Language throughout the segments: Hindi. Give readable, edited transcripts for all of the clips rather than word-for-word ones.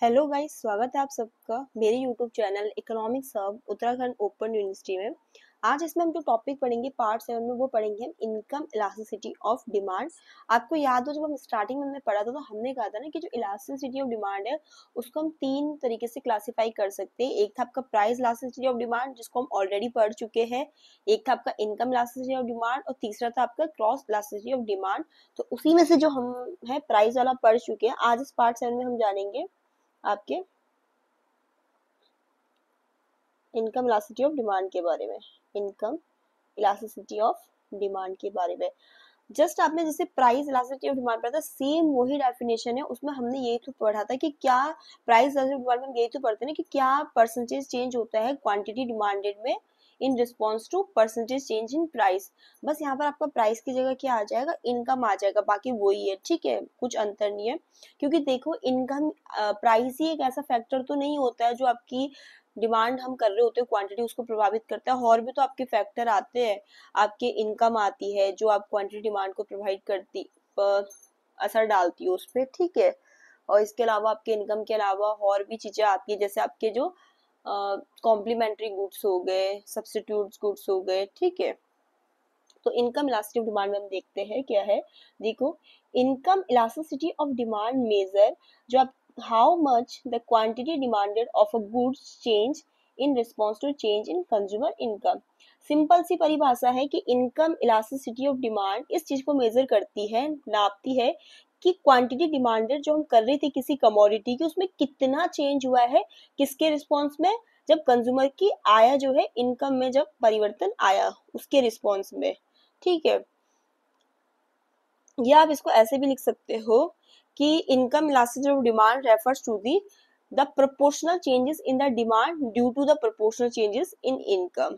हेलो गाइस, स्वागत है आप सबका मेरे YouTube channel economics hub Uttarakhand open university में। आज इसमें हम जो टॉपिक पढ़ेंगे पार्ट 7 में, वो पढ़ेंगे हम इनकम इलास्टिसिटी ऑफ डिमांड। आपको याद हो जब हम स्टार्टिंग में हमने पढ़ा था तो हमने कहा था ना कि जो इलास्टिसिटी ऑफ डिमांड है उसको हम तीन तरीके से क्लासीफाई कर सकते हैं। एक था आपका प्राइस इलास्टिसिटी ऑफ डिमांड, जिसको हम ऑलरेडी पढ़ चुके हैं। एक था आपका इनकम इलास्टिसिटी ऑफ डिमांड और तीसरा था आपका क्रॉस इलास्टिसिटी ऑफ डिमांड। तो उसी में से जो हम है प्राइस वाला पढ़ चुके हैं, आज इस पार्ट 7 में हम जानेंगे आपके इनकम इलास्टिसिटी ऑफ डिमांड के बारे में। इनकम इलास्टिसिटी ऑफ डिमांड के बारे में जस्ट आपने जैसे प्राइस इलास्टिसिटी ऑफ डिमांड पढ़ा था, सेम वही डेफिनेशन है। उसमें हमने यही तो पढ़ा था कि क्या प्राइस इलास्टिसिटी ऑफ डिमांड में हम यही तो पढ़ते हैं ना कि क्या परसेंटेज चेंज होता है क्वांटिटी डिमांडेड में in response to percentage change in price. बस यहाँ पर आपका प्राइस की जगह क्या आ जाएगा, इनकम आ जाएगा, बाकी वही है। ठीक है, कुछ अंतर नहीं है। क्योंकि देखो इनकम प्राइस ही एक ऐसा फैक्टर तो नहीं होता है जो आपकी डिमांड हम कर रहे होते हैं क्वांटिटी उसको प्रभावित करता है। और भी तो आपके फैक्टर आते हैं, आपके इनकम आती है जो आप क्वांटिटी डिमांड को प्रोवाइड करती असर डालती है उस पर। ठीक है, और इसके अलावा आपके इनकम के अलावा और भी चीजें आती है, जैसे आपके जो कॉम्प्लीमेंट्री गुड्स हो गए, सब्स्टिट्यूट गुड्स हो गए। ठीक है, तो इनकम इलास्टिसिटी ऑफ डिमांड में हम देखते हैं क्या है। देखो, income elasticity of demand measure जो आप how much the quantity demanded of a goods change in response to change in consumer income. Simple सी परिभाषा है कि इनकम इलास्टिसिटी ऑफ डिमांड इस चीज को मेजर करती है, नापती है कि क्वांटिटी डिमांडेड जो हम कर रहे थे किसी कमोडिटी की, उसमें कितना चेंज हुआ है, किसके रिस्पॉन्स में, जब कंज्यूमर की आया जो है इनकम में जब परिवर्तन आया उसके रिस्पॉन्स में। ठीक है, या आप इसको ऐसे भी लिख सकते हो कि income elasticity of demand refers to the proportional changes in the demand due to the proportional changes in income.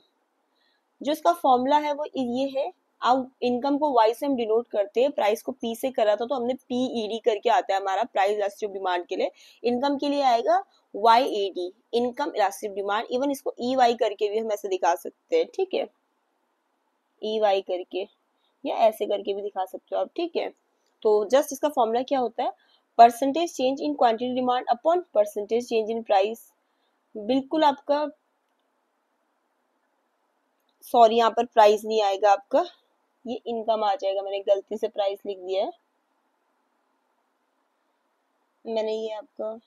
जो इसका फॉर्मूला है वो ये है। अब इनकम को वाई से हम डिनोट करते हैं, प्राइस को पी से करा था तो हमने पीईडी करके आता है हमारा प्राइस इलास्टिसिटी ऑफ डिमांड के लिए। इनकम के लिए आएगा YED, income elasticity of demand. Even इसको ई वाई करके भी हम ऐसे दिखा सकते हैं। ठीक है, ई वाई करके या ऐसे करके भी दिखा सकते हो आप। ठीक है, तो जस्ट इसका फॉर्मूला क्या होता है, percentage change in quantity demand upon percentage change in price. बिल्कुल आपका सॉरी, यहाँ पर प्राइस नहीं आएगा आपका, ये इनकम आ जाएगा। मैंने गलती से प्राइस लिख दिया है, मैंने ये आपका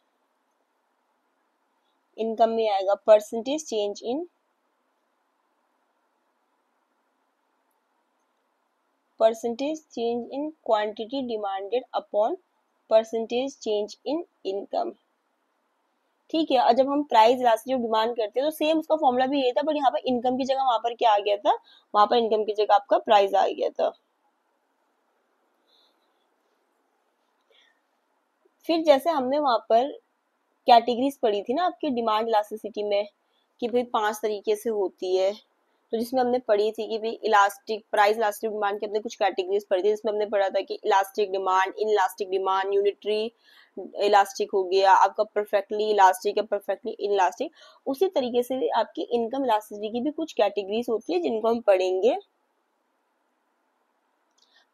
इनकम में आएगा percentage change in quantity demanded upon percentage change in income. ठीक है, और जब हम प्राइस इलास्टिसिटी ऑफ डिमांड करते हैं तो सेम उसका फॉर्मूला भी ये था, बट यहाँ पर इनकम की जगह वहां पर क्या आ गया था, वहां पर इनकम की जगह आपका प्राइस आ गया था। फिर जैसे हमने वहां पर कैटेगरीज पढ़ी थी ना आपकी डिमांड इलास्टिसिटी में, कि भाई 5 तरीके से होती है। तो जिसमें हमने पढ़ी थी कि भाई इलास्टिक प्राइस इलास्टिक डिमांड के हमने कुछ कैटेगरीज पढ़ी थी, जिसमें हमने पढ़ा था कि elastic demand, in elastic demand, unitary elastic हो गया आपका, परफेक्टली इलास्टिक या परफेक्टली इन इलास्टिक। उसी तरीके से आपकी इनकम इलास्टिसिटी की भी कुछ कैटेगरीज होती है जिनको हम पढ़ेंगे।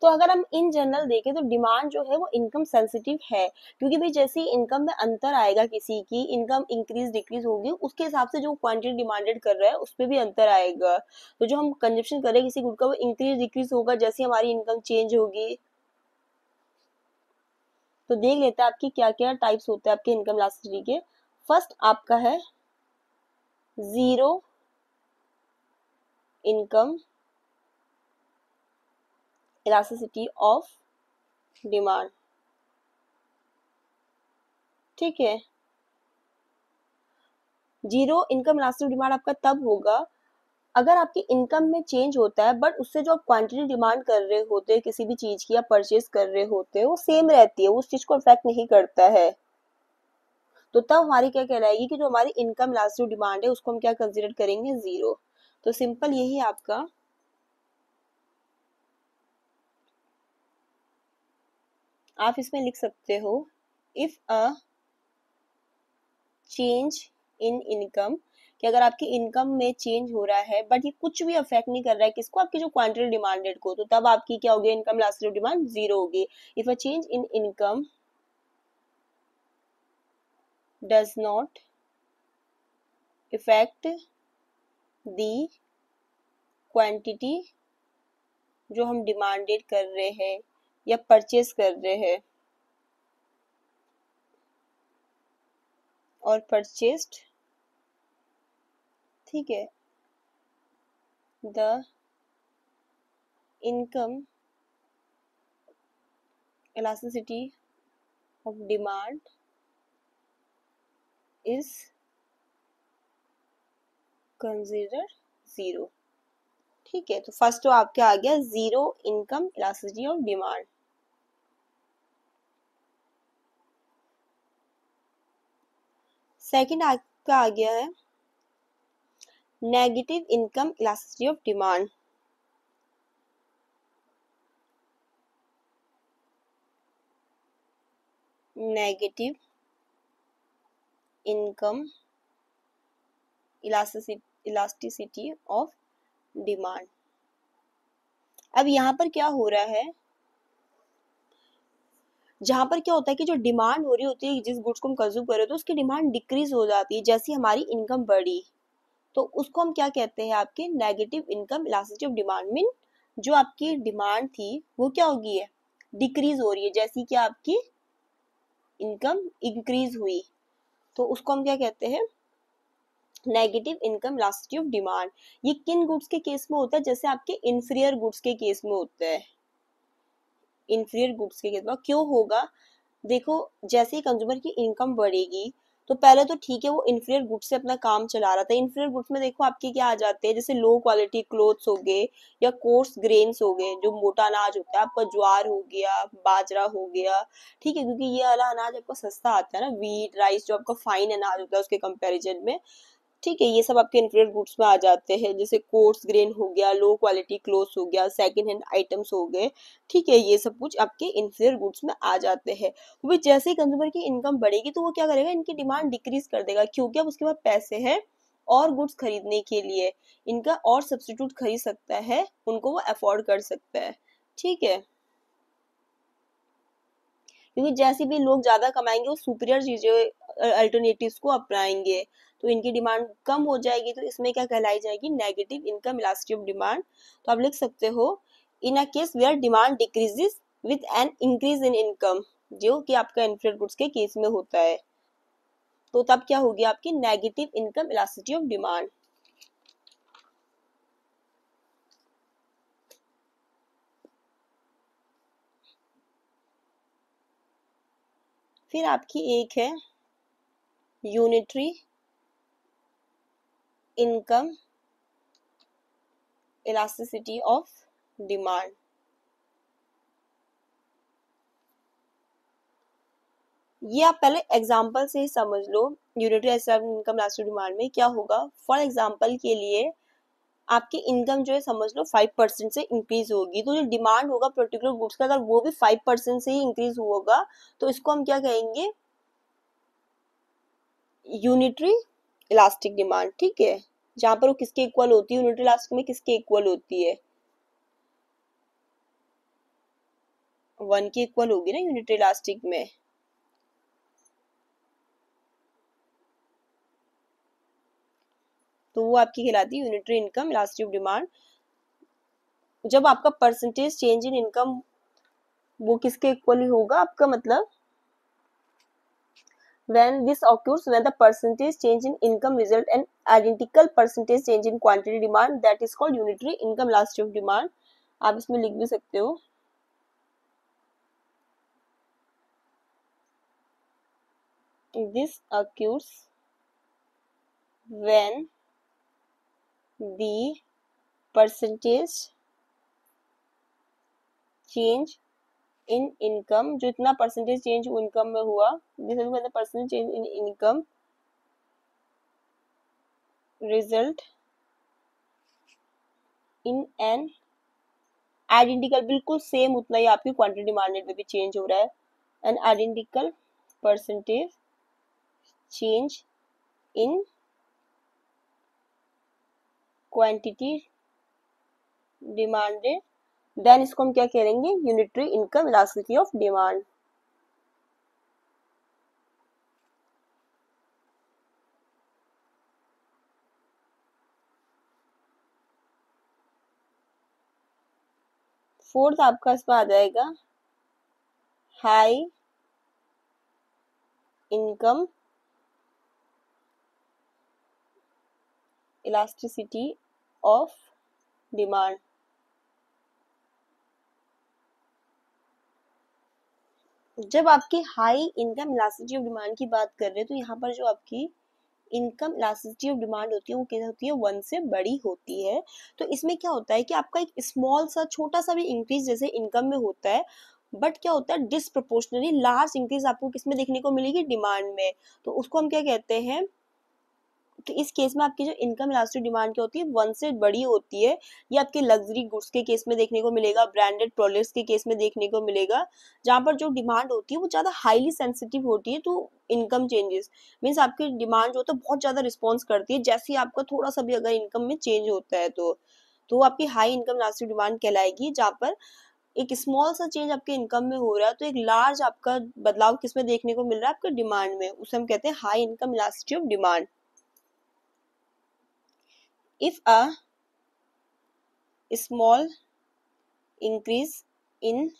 तो अगर हम इन जनरल देखें तो डिमांड जो है वो इनकम सेंसिटिव है, क्योंकि भाई जैसे ही इनकम में अंतर आएगा, किसी की इनकम इंक्रीज डिक्रीज होगी, उसके हिसाब से जो क्वांटिटी डिमांडेड कर रहा है उस पर भी अंतर आएगा। तो जो हम कंजप्शन कर रहे हैं किसी गुड का, वो इंक्रीज डिक्रीज होगा जैसे हमारी इनकम चेंज होगी। तो देख लेते हैं आपकी क्या क्या टाइप्स होते हैं आपके इनकम इलास्टिसिटी के। फर्स्ट आपका है zero income elasticity of demand. ठीक है, जीरो इनकम इलास्टिसिटी डिमांड आपका तब होगा अगर आपकी इनकम में चेंज होता है, बट उससे जो आप क्वांटिटी डिमांड कर रहे होते हैं किसी भी चीज की, या परचेज कर रहे होते हैं, वो सेम रहती है, उस चीज को अफेक्ट नहीं करता है। तो तब हमारी क्या कहलाएगी कि जो हमारी इनकम इलास्टिक डिमांड है उसको हम क्या कंसीडर करेंगे, जीरो। तो सिंपल यही है आपका। आप इसमें लिख सकते हो, if a change in income, कि अगर आपकी इनकम में चेंज हो रहा है बट ये कुछ भी अफेक्ट नहीं कर रहा है किसको, आपकी जो क्वांटिटी डिमांडेड को, तो तब आपकी क्या होगी, इनकम इलास्टिक डिमांड जीरो होगी। If a change in income does not effect the quantity जो हम डिमांडेड कर रहे हैं या परचेज कर रहे हैं और परचेस्ड, ठीक है, the income elasticity of demand is considered zero। ठीक है, तो फर्स्ट तो आपके आ गया zero income elasticity of demand. Second आपका आ गया है negative income elasticity of demand. Negative income elasticity of demand. अब यहाँ पर क्या हो रहा है, जहां पर क्या होता है कि जो डिमांड हो रही होती है जिस गुड्स को हम कंज्यूम कर रहे होते हैं उसकी डिमांड डिक्रीज हो जाती है जैसी हमारी इनकम बढ़ी, तो उसको हम क्या कहते हैं, आपके negative income elasticity of demand. Mean जो आपकी डिमांड थी वो क्या होगी है, डिक्रीज हो रही है जैसी कि आपकी इनकम इंक्रीज हुई, तो उसको हम क्या कहते हैं, negative income elasticity of demand. ये किन गुड्स के केस में होता है, जैसे आपके इंफीरियर गुड्स के केस में होता है। इंफीरियर गुड्स के केस में क्यों होगा, देखो जैसे ही कंज्यूमर की इनकम बढ़ेगी तो पहले तो ठीक है वो इंफीरियर गुड्स से अपना काम चला रहा था। इंफीरियर गुड्स में देखो आपके क्या आ जाते हैं, जैसे लो क्वालिटी क्लोथ्स हो गए या कोर्स ग्रेन्स हो गए, जो मोटा अनाज होता है आपका, ज्वार हो गया, बाजरा हो गया, ठीक है, क्योंकि ये वाला अनाज आपका सस्ता आता है ना, वीट राइस जो आपका फाइन अनाज होता है उसके कंपेरिजन में, ठीक है, ये सब आपके इंफीरियर गुड्स में आ जाते हैं। जैसे कोर्स ग्रेन हो गया, लो क्वालिटी क्लोथ्स हो गया, सेकंड हैंड आइटम्स हो गए, ठीक है, ये सब कुछ आपके इंफीरियर गुड्स में आ जाते हैं। तो जैसे ही कंज्यूमर की इनकम बढ़ेगी तो वो क्या करेगा, इनकी डिमांड डिक्रीज कर देगा, क्योंकि अब उसके पास पैसे हैं और गुड्स खरीदने के लिए, इनका और सब्स्टिट्यूट खरीद सकता है, उनको वो अफोर्ड कर सकता है, ठीक है, क्योंकि जैसे भी लोग ज्यादा कमाएंगे वो सुपीरियर चीजें अल्टरनेटिव्स को अपनाएंगे, तो इनकी डिमांड कम हो जाएगी, तो इसमें क्या कहलाई जाएगी, negative income elasticity of demand. तो आप लिख सकते हो in a case where demand decreases with an increase in income, जो कि आपका इंफीरियर गुड्स के केस में होता है, तो तब क्या होगी आपकी negative income elasticity of demand. फिर आपकी एक है unitary income elasticity of demand. ये आप पहले एग्जांपल से ही समझ लो, यूनिटरी इनकम इलास्टिसिटी डिमांड में क्या होगा। फॉर एग्जांपल के लिए आपकी इनकम जो है समझ लो 5% से इंक्रीज होगी, तो जो डिमांड होगा पर्टिकुलर गुड्स का अगर वो भी 5% से ही इंक्रीज होगा तो इसको हम क्या कहेंगे, यूनिटरी इलास्टिक डिमांड, ठीक है, जहां पर वो किसके इक्वल होती है, यूनिटरी इलास्टिक में किसके इक्वल होती है, 1 के इक्वल होगी ना यूनिटरी इलास्टिक में। तो वो आपकी कहलाती है यूनिटरी इनकम इलास्टिक डिमांड। जब आपका परसेंटेज चेंज इन इनकम वो किसके इक्वल होगा, आपका मतलब when this occurs when the percentage change in income result an identical percentage change in quantity demand, that is called unitary income elasticity of demand। आप इसमें लिख भी सकते हो this occurs when the percentage change in income, जो इतना परसेंटेज चेंज इनकम में हुआ, this is percentage change in income result in an identical, बिल्कुल सेम उतना ही आपकी क्वांटिटी डिमांडेड में भी चेंज हो रहा है, an identical percentage change in quantity demanded, then इसको हम क्या करेंगे, unitary income elasticity of demand. Fourth आपका इसमें आ जाएगा high income elasticity of demand. जब आपकी high income elasticity of demand की बात कर रहे हैं तो यहाँ पर जो आपकी इनकम इलास्टिसिटी ऑफ डिमांड होती है वो क्या होती है, 1 से बड़ी होती है। तो इसमें क्या होता है कि आपका एक स्मॉल सा छोटा सा भी इंक्रीज जैसे इनकम में होता है, बट क्या होता है डिसप्रोपोर्शनली लार्ज इंक्रीज आपको किसमें देखने को मिलेगी, डिमांड में। तो उसको हम क्या कहते हैं कि इस केस में आपकी जो इनकम इलास्टिक डिमांड क्या होती है, 1 से बड़ी होती है। ये आपके लग्जरी गुड्स के केस में देखने को मिलेगा, ब्रांडेड प्रोडक्ट्स के केस में देखने को मिलेगा, जहां पर जो डिमांड होती है वो ज्यादा हाईली सेंसिटिव होती है टू इनकम चेंजेस। मीन्स आपकी डिमांड जो होता है बहुत ज्यादा रिस्पॉन्स करती है जैसे ही आपका थोड़ा सा भी अगर इनकम में चेंज होता है तो आपकी हाई इनकम इलास्टिक डिमांड कहलाएगी। जहाँ पर एक स्मॉल सा चेंज आपके इनकम में हो रहा है तो एक लार्ज आपका बदलाव किसमें देखने को मिल रहा है, आपके डिमांड में, उसे हम कहते हैं high income elasticity of demand. If a small increase in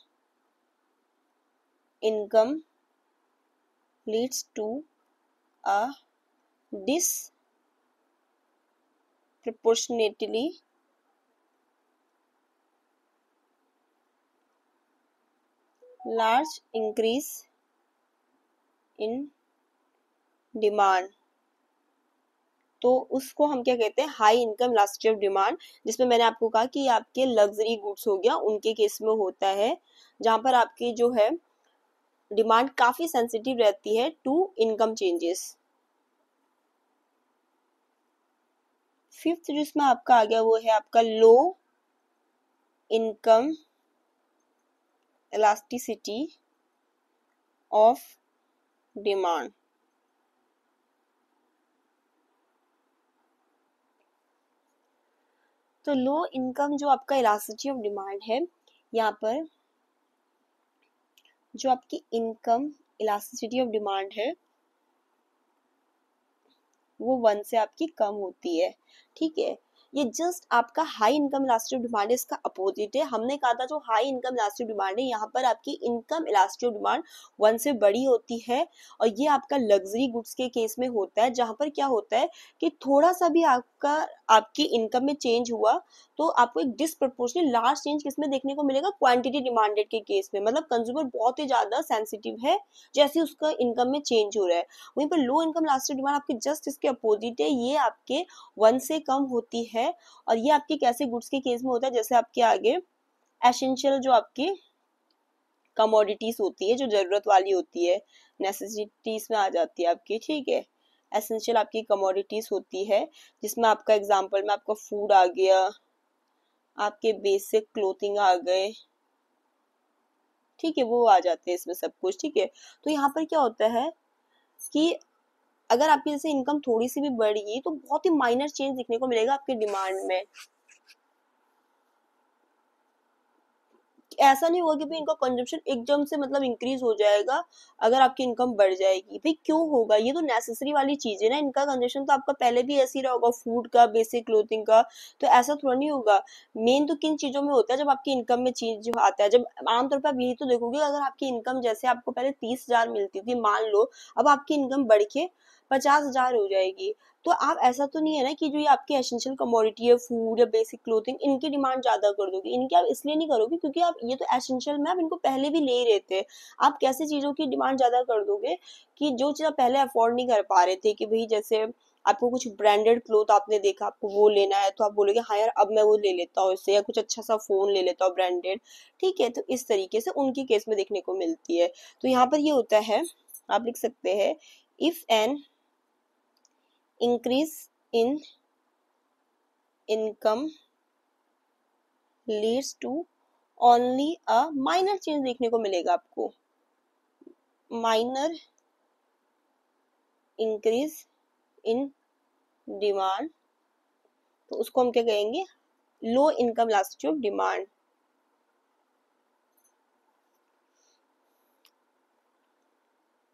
income leads to a disproportionately large increase in demand, तो उसको हम क्या कहते हैं, high income elasticity of demand. जिसमें मैंने आपको कहा कि आपके लग्जरी गुड्स हो गया उनके केस में होता है, जहां पर आपकी जो है डिमांड काफी सेंसिटिव रहती है टू इनकम चेंजेस। फिफ्थ जिसमें आपका आ गया वो है आपका low income elasticity of demand. तो लो इनकम जो आपका इलास्टिसिटी ऑफ डिमांड है, यहाँ पर जो आपकी इनकम इलास्टिसिटी ऑफ डिमांड है वो 1 से आपकी कम होती है। ठीक है, ये जस्ट आपका हाई इनकम इलास्टिक डिमांड है, इसका अपोजिट है। हमने कहा था जो हाई इनकम इलास्टिक डिमांड है यहाँ पर आपकी इनकम इलास्टिक डिमांड 1 से बड़ी होती है, और ये आपका लग्जरी गुड्स के केस में होता है, जहां पर क्या होता है कि थोड़ा सा भी आपकी इनकम में चेंज हुआ तो आपको एक डिसप्रोपोर्शनल लार्ज चेंज किसमें देखने को मिलेगा, क्वांटिटी डिमांडेड के केस में। मतलब कंज्यूमर बहुत ही ज्यादा सेंसिटिव है जैसे उसका इनकम में चेंज हो रहा है। वहीं पर लो इनकम इलास्टिक डिमांड आपकी जस्ट इसके अपोजिट है, ये आपके 1 से कम होती है। और ये आपके कैसे गुड्स के केस में होता है, जैसे आपके आगे एसेंशियल जो आपकी कमोडिटीज होती है जो जरूरत वाली होती है, नेसेसिटीज में आ जाती है आपकी। ठीक है, एसेंशियल आपकी कमोडिटीज होती है, जिसमें आपका एग्जांपल में आपका फूड आ गया, आपके बेसिक क्लोथिंग आ गए। ठीक है, वो आ जाते हैं इसमें सब कुछ। ठीक है, तो यहाँ पर क्या होता है कि अगर आपकी जैसे इनकम थोड़ी सी भी बढ़ी तो बहुत ही माइनर चेंज दिखने को मिलेगा आपके डिमांड में। ऐसा नहीं होगा कि भाई इनका कंजम्पशन एकदम से मतलब इंक्रीज हो जाएगा अगर आपकी इनकम बढ़ जाएगी। भाई क्यों होगा, ये तो नेसेसरी वाली चीज है ना, इनका कंजम्पशन तो आपका पहले भी ऐसे ही रहा होगा, फूड का, बेसिक क्लोथिंग का, तो ऐसा थोड़ा नहीं होगा। मेन तो किन चीजों में होता है, जब आपकी इनकम में चेंज आता है। जब आमतौर पर आप यही तो देखोगे, अगर आपकी इनकम जैसे आपको पहले 30,000 मिलती थी, मान लो अब आपकी इनकम बढ़ के 50,000 हो जाएगी, तो आप ऐसा तो नहीं है ना कि जो ये आपकी एसेंशियल कमोडिटी है, फूड या बेसिक क्लोथिंग, इनकी डिमांड ज्यादा कर दोगे। इनकी आप इसलिए नहीं करोगे क्योंकि आप ये तो एसेंशियल में आप इनको पहले भी ले ही रहे थे। आप कैसे चीजों की डिमांड ज्यादा कर दोगे कि जो चीज आप पहले अफोर्ड नहीं कर पा रहे थे, कि भाई जैसे आपको कुछ ब्रांडेड क्लोथ आपने देखा, आपको वो लेना है, तो आप बोलोगे हाँ यार अब मैं वो ले लेता हूँ इससे, या कुछ अच्छा सा फोन ले लेता हूँ ब्रांडेड। ठीक है, तो इस तरीके से उनके केस में देखने को मिलती है। तो यहाँ पर ये होता है, आप लिख सकते हैं if an increase in income leads to only a minor change देखने को मिलेगा आपको, minor increase in demand, तो उसको हम क्या कहेंगे, low income elasticity of demand.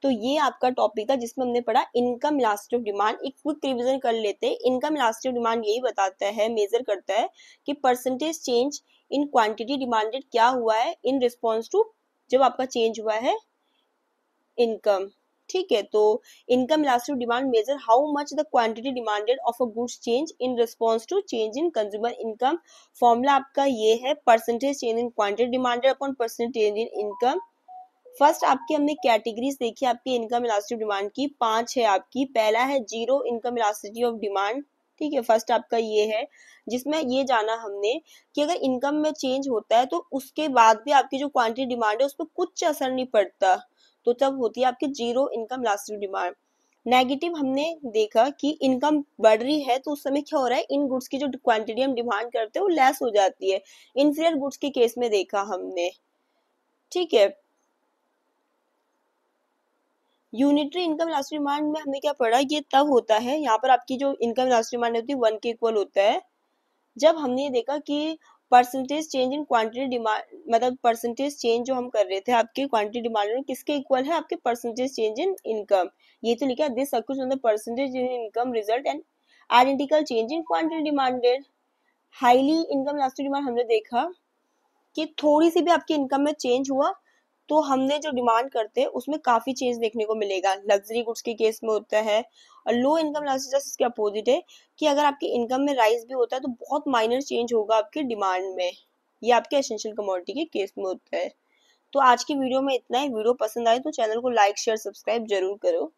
तो ये आपका टॉपिक था जिसमें हमने पढ़ा इनकम इलास्टिसिटी ऑफ डिमांड। एक क्विक रिवीजन कर लेते हैं। इनकम इलास्टिसिटी ऑफ डिमांड यही बताता है, मेजर करता है कि percentage change in quantity demanded क्या हुआ है इन रिस्पॉन्स टू, जब आपका चेंज हुआ है इनकम। ठीक है, तो income elasticity of demand measure how much the quantity demanded of a goods change in response to change in consumer income. Formula आपका ये है, percentage change in quantity demanded upon percentage change in income. First आपकी हमने कैटेगरीज देखी आपकी इनकम इलास्टिसिटी डिमांड की, 5 है आपकी। पहला है zero income elasticity of demand. ठीक है, फर्स्ट आपका ये है, जिसमें ये जाना हमने कि अगर इनकम में चेंज होता है तो उसके बाद भी आपकी जो क्वांटिटी डिमांड है उस पर कुछ असर नहीं पड़ता, तो तब होती है आपकी zero income elasticity demand. Negative हमने देखा कि इनकम बढ़ रही है तो उस समय क्या हो रहा है, इन गुड्स की जो क्वांटिटी हम डिमांड करते हैं वो लेस हो जाती है, इंफीरियर गुड्स के केस में देखा हमने। ठीक है, यूनिटरी इनकम इलास्टिसिटी डिमांड में हमने क्या पढ़ा, ये तब होता है, यहाँ पर आपकी जो इनकम इलास्टिसिटी डिमांड होती है 1 के इक्वल होता है, जब हमने ये देखा कि percentage change in quantity demand, मतलब परसेंटेज चेंज जो हम कर रहे थे आपके क्वांटिटी डिमांड में किसके इक्वल है, आपके परसेंटेज चेंज इन इनकम। ये तो लिखा है this occurs on the percentage in income result and identical change in quantity demanded. Highly income elasticity demand हमने देखा कि थोड़ी सी भी आपकी इनकम में चेंज हुआ तो हमने जो डिमांड करते हैं उसमें काफी चेंज देखने को मिलेगा, लग्जरी गुड्स के केस में होता है। और लो इनकम इलास्टिसिटी इसके अपोजिट है कि अगर आपकी इनकम में राइज भी होता है तो बहुत माइनर चेंज होगा आपकी डिमांड में, ये आपके एसेंशियल कमोडिटी के केस में होता है। तो आज की वीडियो में इतना ही। वीडियो पसंद आए तो चैनल को लाइक शेयर सब्सक्राइब जरूर करो।